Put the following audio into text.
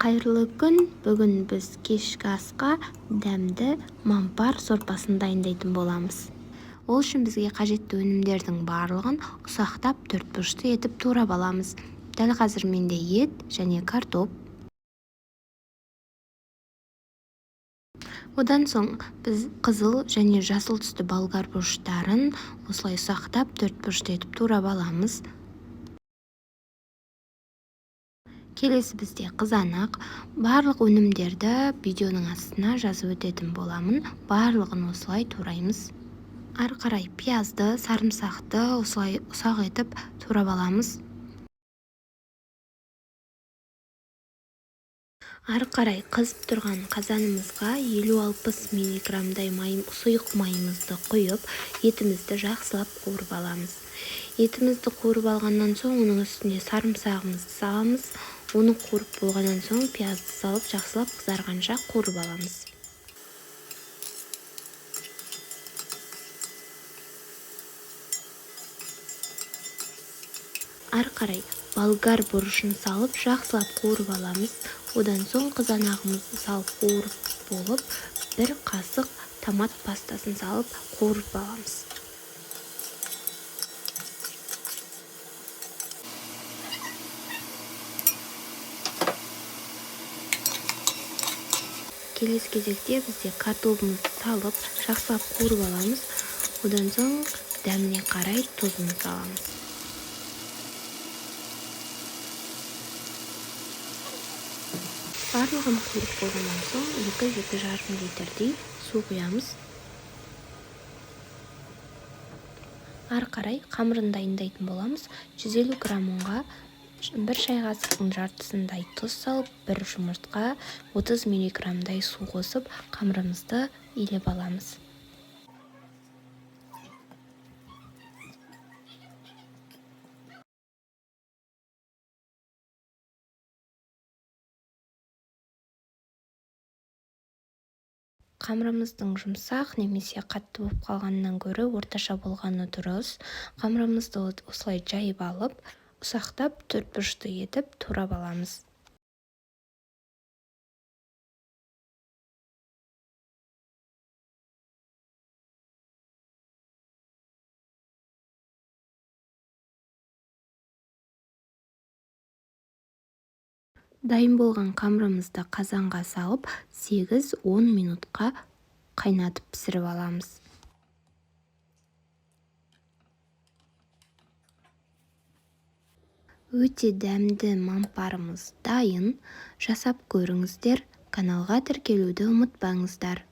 Қайырлы күн. Бүгін біз кешкі асқа дәмді мампар сорпасын дайындайтын боламыз. Ол үшін бізге қажетті өнімдердің барлығын ұсақтап төртбұрышты етіп турап аламыз. Дәл қазір менде ет және картоп. Одан соң біз қызыл және жасыл түсті болгар бұрыштарын осылай ұсақтап төртбұрышты етіп турап аламыз. Келесі бізде қызанақ. Барлық өнімдерді видеоның астына жазып өтетін боламын. Барлығын осылай тураймыз. Ары қарай пиязды, сарымсақты осылай ұсақ етіп турап аламыз. Ары қарай қызып тұрған қазанымызға 50-60 миллиграмдай сұйық майымызды құйып, етімізді жақсылап қуырып аламыз. Етімізді қуырып алғаннан соң оның үстіне сарымсағымызды саламыз. Оны қуырып болғаннан соң пиязды салып жақсылап қызарғанша қуырып аламыз. Ары қарай болгар бұрышын салып жақсылап қуырып аламыз. Одан соң қызанағымызды салып қуырып болып, бір қасық томат пастасын салып қуырып аламыз. Келесі кезекте бізде картопымызды салып жақсылап қуырып аламыз. Одан соң дәміне қарай тұзын саламыз. Барлығын қуырып болғаннан соң 2-2,5 литрдей су құямыз. Ары қарай қамырын дайындайтын боламыз. 150 грамм ұнға 1 шай қасықтың жартысындай тұз салып, 1 жұмыртқа 30 миллиграммдай су қосып, қамырымызды илеп аламыз. Қамырымыздың жұмсақ немесе қатты болып қалғанынан гөрі орташа болғаны дұрыс. Қамырымызды осылай жайып алып, ұсақтап төртбұрышты етіп турап аламыз. Дайын болған қамырымызды қазанға салып, 8-10 минутқа қайнатып пісіріп аламыз. Өте дәмді мампарымыз дайын. Жасап көріңіздер. Каналға тіркелуді ұмытпаңыздар.